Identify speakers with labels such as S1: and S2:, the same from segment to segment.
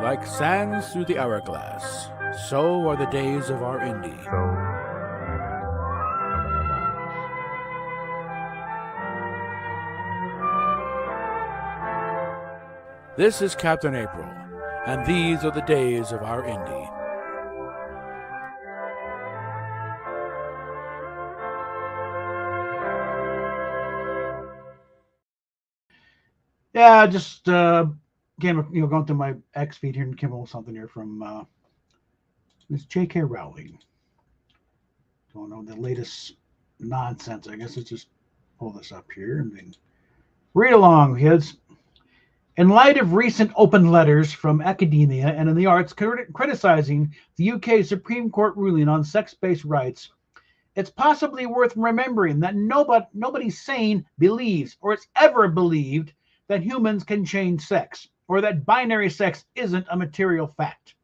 S1: Like sands through the hourglass, so are the days of our Indy. This is Captain April, and these are the days of our Indy.
S2: Yeah, just going through my X feed here and came up with something here from Miss J.K. Rowling. Don't know the latest nonsense. I guess let's just pull this up here and then read along, kids. In light of recent open letters from academia and in the arts criticizing the UK Supreme Court ruling on sex-based rights, it's possibly worth remembering that nobody sane believes or has ever believed that humans can change sex or that binary sex isn't a material fact.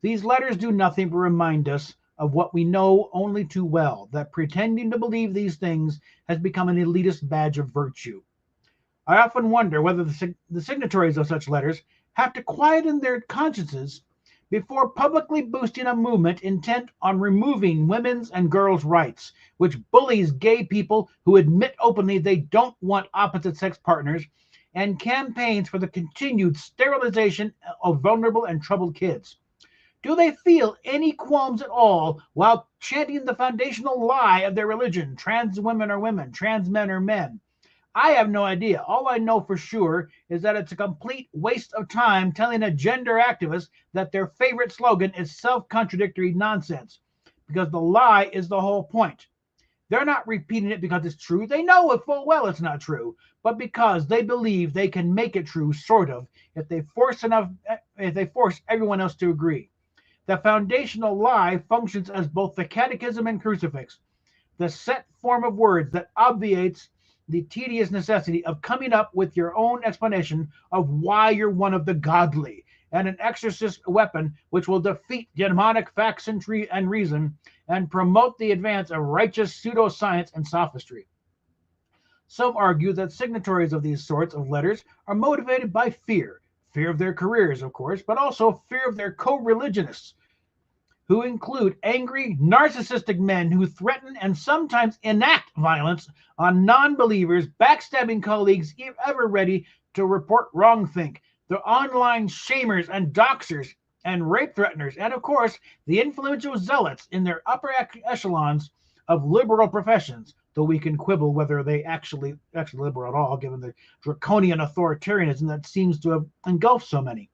S2: These letters do nothing but remind us of what we know only too well, that pretending to believe these things has become an elitist badge of virtue. I often wonder whether the signatories of such letters have to quieten their consciences before publicly boosting a movement intent on removing women's and girls' rights, which bullies gay people who admit openly they don't want opposite sex partners, and campaigns for the continued sterilization of vulnerable and troubled kids. Do they feel any qualms at all while chanting the foundational lie of their religion, trans women are women, trans men are men? I have no idea. All I know for sure is that it's a complete waste of time telling a gender activist that their favorite slogan is self-contradictory nonsense, because the lie is the whole point. They're not repeating it because it's true. They know it full well it's not true, but because they believe they can make it true, sort of, if they force everyone else to agree. The foundational lie functions as both the catechism and crucifix, the set form of words that obviates the tedious necessity of coming up with your own explanation of why you're one of the godly, and an exorcist weapon which will defeat demonic facts and reason and promote the advance of righteous pseudoscience and sophistry. Some argue that signatories of these sorts of letters are motivated by fear of their careers, of course, but also fear of their co-religionists, who include angry, narcissistic men who threaten and sometimes enact violence on non-believers, backstabbing colleagues ever ready to report wrongthink, the online shamers and doxers and rape threateners, and of course, the influential zealots in their upper echelons of liberal professions, though we can quibble whether they actually liberal at all, given the draconian authoritarianism that seems to have engulfed so many.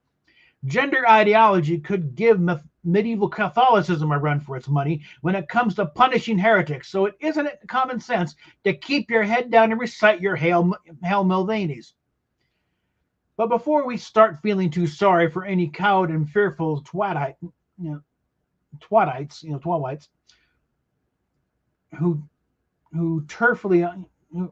S2: Gender ideology could give medieval Catholicism a run for its money when it comes to punishing heretics, so it isn't it common sense to keep your head down and recite your Hail Mulvaneys. But before we start feeling too sorry for any cowed and fearful twatites, who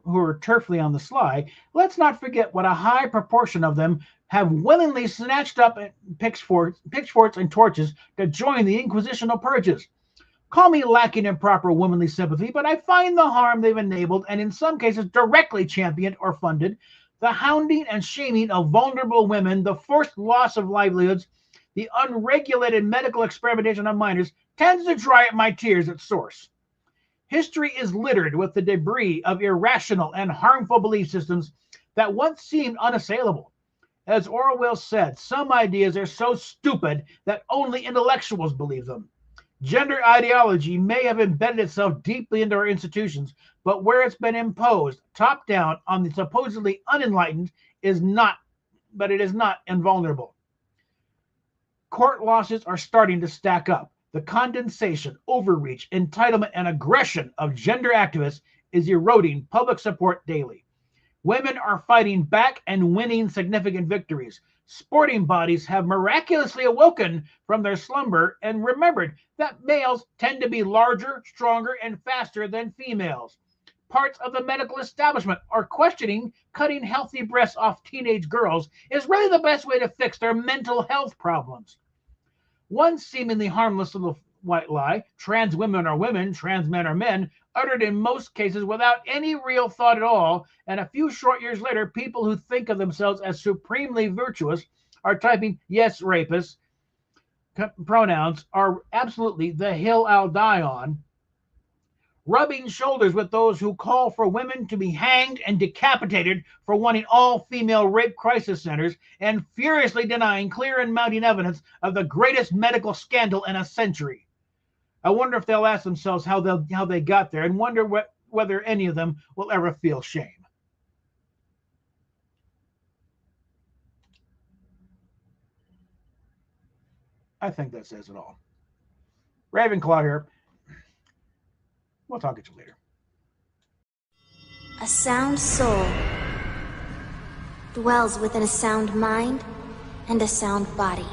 S2: are turfily on the sly, let's not forget what a high proportion of them have willingly snatched up pitchforks and torches to join the inquisitional purges. Call me lacking in proper womanly sympathy, but I find the harm they've enabled, and in some cases directly championed or funded, the hounding and shaming of vulnerable women, the forced loss of livelihoods, the unregulated medical experimentation on minors, tends to dry up my tears at source. History is littered with the debris of irrational and harmful belief systems that once seemed unassailable. As Orwell said, some ideas are so stupid that only intellectuals believe them. Gender ideology may have embedded itself deeply into our institutions, but where it's been imposed top down on the supposedly unenlightened it is not invulnerable. Court losses are starting to stack up. The condensation, overreach, entitlement, and aggression of gender activists is eroding public support daily. Women are fighting back and winning significant victories. Sporting bodies have miraculously awoken from their slumber and remembered that males tend to be larger, stronger, and faster than females. Parts of the medical establishment are questioning cutting healthy breasts off teenage girls is really the best way to fix their mental health problems. One seemingly harmless little white lie, trans women are women, trans men are men, uttered in most cases without any real thought at all, and a few short years later, people who think of themselves as supremely virtuous are typing yes, rapists, pronouns are absolutely the hill I'll die on, rubbing shoulders with those who call for women to be hanged and decapitated for wanting all-female rape crisis centers, and furiously denying clear and mounting evidence of the greatest medical scandal in a century. I wonder if they'll ask themselves how they got there, and wonder whether any of them will ever feel shame. I think that says it all. Ravenclaw here. We'll talk to you later.
S3: A sound soul dwells within a sound mind and a sound body.